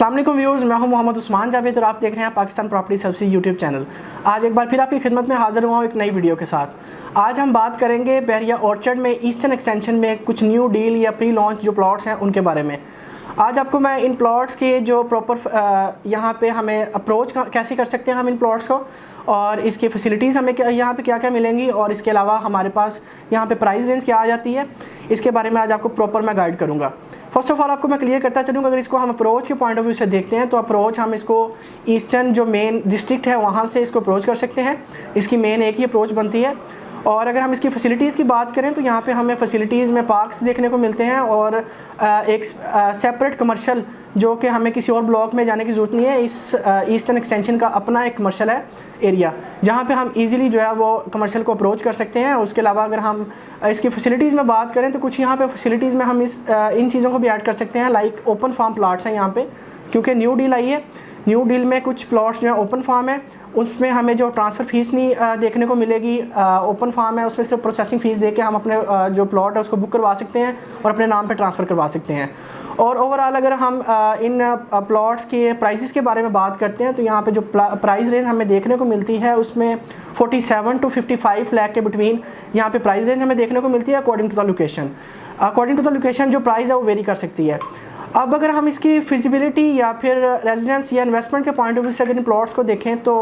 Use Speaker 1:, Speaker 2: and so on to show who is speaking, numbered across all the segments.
Speaker 1: अस्सलाम वालेकुम व्यूअर्स, मैं हूं मोहम्मद उस्मान जावेद और आप देख रहे हैं पाकिस्तान प्रॉपर्टी सबसे यूट्यूब चैनल। आज एक बार फिर आपकी खिदमत में हाजिर हुआ हूं एक नई वीडियो के साथ। आज हम बात करेंगे बहरिया ऑर्चर्ड में ईस्टर्न एक्सटेंशन में कुछ न्यू डील या प्री लॉन्च जो प्लॉट्स हैं उनके बारे में। आज आपको मैं इन प्लॉट्स के जो प्रॉपर यहाँ पे हमें अप्रोच कैसे कर सकते हैं हम इन प्लॉट्स को, और इसकी फैसिलिटीज़ हमें यहाँ पे क्या क्या मिलेंगी, और इसके अलावा हमारे पास यहाँ पे प्राइस रेंज क्या आ जाती है, इसके बारे में आज आपको प्रॉपर मैं गाइड करूँगा। फर्स्ट ऑफ ऑल आपको मैं क्लियर करता चलूँगा, अगर इसको हम अप्रोच के पॉइंट ऑफ व्यू से देखते हैं तो अप्रोच हम इसको ईस्टर्न जो मेन डिस्ट्रिक्ट है वहाँ से इसको अप्रोच कर सकते हैं। इसकी मेन एक ही अप्रोच बनती है। और अगर हम इसकी फैसिलिटीज़ की बात करें तो यहाँ पे हमें फैसिलिटीज़ में पार्क्स देखने को मिलते हैं, और एक सेपरेट कमर्शियल जो कि हमें किसी और ब्लॉक में जाने की ज़रूरत नहीं है। इस ईस्टर्न एक्सटेंशन का अपना एक कमर्शियल है एरिया, जहाँ पे हम इजीली जो है वो कमर्शियल को अप्रोच कर सकते हैं। उसके अलावा अगर हम इसकी फैसिलिटीज़ में बात करें तो कुछ यहाँ पे फैसिलिटीज़ में हम इन चीज़ों को भी ऐड कर सकते हैं, लाइक ओपन फार्म प्लाट्स हैं यहाँ पे, क्योंकि न्यू डील आई है। न्यू डील में कुछ प्लॉट्स जो है ओपन फार्म है, उसमें हमें जो ट्रांसफ़र फ़ीस नहीं देखने को मिलेगी। ओपन फार्म है, उसमें सिर्फ प्रोसेसिंग फ़ीस दे के हम अपने जो प्लॉट है उसको बुक करवा सकते हैं और अपने नाम पे ट्रांसफ़र करवा सकते हैं। और ओवरऑल अगर हम इन प्लॉट्स के प्राइसेस के बारे में बात करते हैं तो यहाँ पे जो प्राइस रेंज हमें देखने को मिलती है उसमें 47 to 55 लाख के बिटवीन यहाँ पे प्राइस रेंज हमें देखने को मिलती है according to the location. According to the location जो प्राइस है वो वेरी कर सकती है। अब अगर हम इसकी फिजिबिलिटी या फिर रेजिडेंस या इन्वेस्टमेंट के पॉइंट ऑफ व्यू से अगर इन प्लॉट्स को देखें तो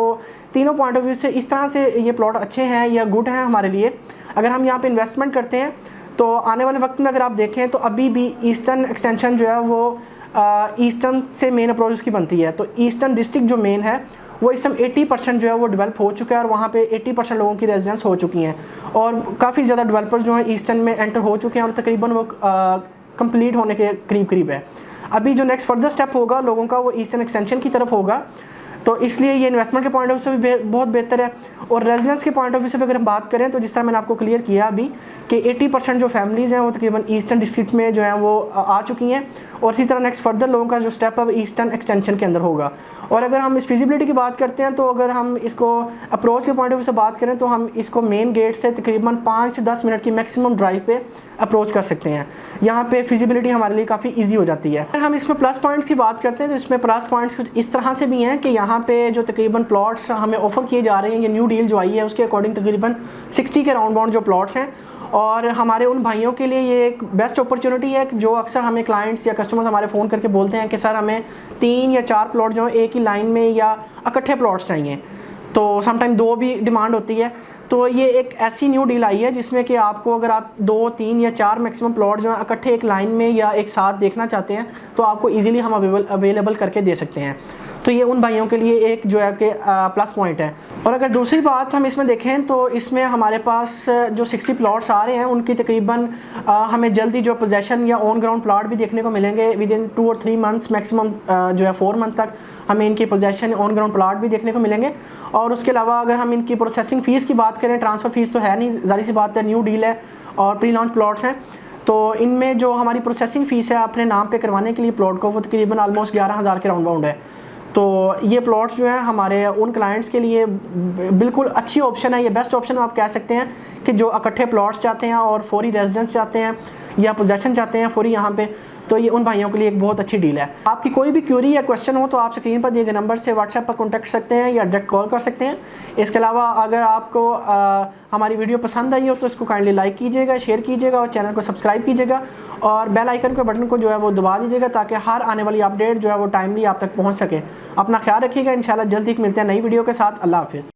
Speaker 1: तीनों पॉइंट ऑफ व्यू से इस तरह से ये प्लॉट अच्छे हैं या गुड हैं हमारे लिए। अगर हम यहाँ पे इन्वेस्टमेंट करते हैं तो आने वाले वक्त में अगर आप देखें तो अभी भी ईस्टर्न एक्सटेंशन जो है वो ईस्टर्न से मेन अप्रोच की बनती है। तो ईस्टर्न डिस्ट्रिक्ट जो मेन है वो इस टाइम 80% जो है वो डेवलप हो चुका है, और वहाँ पे 80% लोगों की रेजिडेंस हो चुकी हैं, और काफ़ी ज़्यादा डेवलपर्स जो हैं ईस्टर्न में एंटर हो चुके हैं, और तकरीबन वो कंप्लीट होने के करीब है। अभी जो नेक्स्ट फर्दर स्टेप होगा लोगों का वो ईस्टर्न एक्सटेंशन की तरफ होगा, तो इसलिए ये इन्वेस्टमेंट के पॉइंट ऑफ व्यू से भी बहुत बेहतर है। और रेजिडेंस के पॉइंट ऑफ व्यू से भी अगर हम बात करें तो जिस तरह मैंने आपको क्लियर किया अभी कि 80% जो फैमिलीज़ हैं वो तकरीबन ईस्टर्न डिस्ट्रिक्ट में जो हैं वो आ चुकी हैं, और इसी तरह नेक्स्ट फर्दर लोगों का जो स्टेप है वो ईस्टर्न एक्सटेंशन के अंदर होगा। और अगर हम इस फिजिबिलिटी की बात करते हैं तो अगर हम इसको अप्रोच के पॉइंट ऑफ व्यू से बात करें तो हम इसको मेन गेट से तकरीबन 5 से 10 मिनट की मैक्सिमम ड्राइव पे अप्रोच कर सकते हैं। यहाँ पे फिजिबिलिटी हमारे लिए काफ़ी ईजी हो जाती है। अगर हम इसमें प्लस पॉइंट्स की बात करते हैं तो इसमें प्लस पॉइंट्स कुछ इस तरह से भी हैं कि यहाँ पे जो तकरीबन प्लॉट्स हमें ऑफर किए जा रहे हैं, ये न्यू डील जो आई है उसके अकॉर्डिंग तकरीबन 60 के राउंड बाउंड जो प्लॉट्स हैं, और हमारे उन भाइयों के लिए ये एक बेस्ट अपॉर्चुनिटी है जो अक्सर हमें क्लाइंट्स या कस्टमर्स हमारे फ़ोन करके बोलते हैं कि सर हमें 3 या 4 प्लॉट जो एक ही लाइन में या इकट्ठे प्लॉट्स चाहिए, तो समटाइम 2 भी डिमांड होती है। तो ये एक ऐसी न्यू डील आई है जिसमें कि आपको अगर आप 2, 3 या 4 मैक्सिमम प्लॉट जो है इकट्ठे एक लाइन में या एक साथ देखना चाहते हैं तो आपको ईजिली हम अवेलेबल करके दे सकते हैं। तो ये उन भाइयों के लिए एक जो है कि प्लस पॉइंट है। और अगर दूसरी बात हम इसमें देखें तो इसमें हमारे पास जो 60 प्लॉट्स आ रहे हैं उनकी तकरीबन हमें जल्दी जो पोजेसन या ऑन ग्राउंड प्लॉट भी देखने को मिलेंगे विद इन 2 और 3 मंथ्स, मैक्सिमम जो है 4 मंथ तक हमें इनकी पोजेसन ऑन ग्राउंड प्लॉट भी देखने को मिलेंगे। और उसके अलावा अगर हम इनकी प्रोसेसिंग फ़ीस की बात करें, ट्रांसफ़र फ़ीस तो है नहीं, ज़ाहिर सी बात है न्यू डील है और प्री लॉन्च प्लॉट्स हैं, तो इनमें जो हमारी प्रोसेसिंग फ़ीस है अपने नाम पे करवाने के लिए प्लॉट को वो तकरीबन ऑलमोस्ट 11,000 के राउंड बाउंड है। तो ये प्लॉट्स जो हैं हमारे उन क्लाइंट्स के लिए बिल्कुल अच्छी ऑप्शन है, ये बेस्ट ऑप्शन आप कह सकते हैं कि जो इकट्ठे प्लॉट्स चाहते हैं और फौरी रेजिडेंस चाहते हैं या पोजेसन चाहते हैं फौरी यहाँ पे, तो ये उन भाइयों के लिए एक बहुत अच्छी डील है। आपकी कोई भी क्यूरी या क्वेश्चन हो तो आप स्क्रीन पर दिए गए नंबर से व्हाट्सएप पर कॉन्टैक्ट कर सकते हैं या डायरेक्ट कॉल कर सकते हैं। इसके अलावा अगर आपको हमारी वीडियो पसंद आई हो तो इसको काइंडली लाइक कीजिएगा, शेयर कीजिएगा और चैनल को सब्सक्राइब कीजिएगा, और बेल आइकन के बटन को जो है वो दबा दीजिएगा ताकि हर आने वाली अपडेट जो है वो टाइमली आप तक पहुँच सके। अपना ख्याल रखिएगा, इंशाल्लाह जल्दी मिलते हैं नई वीडियो के साथ। अल्लाह हाफिज़।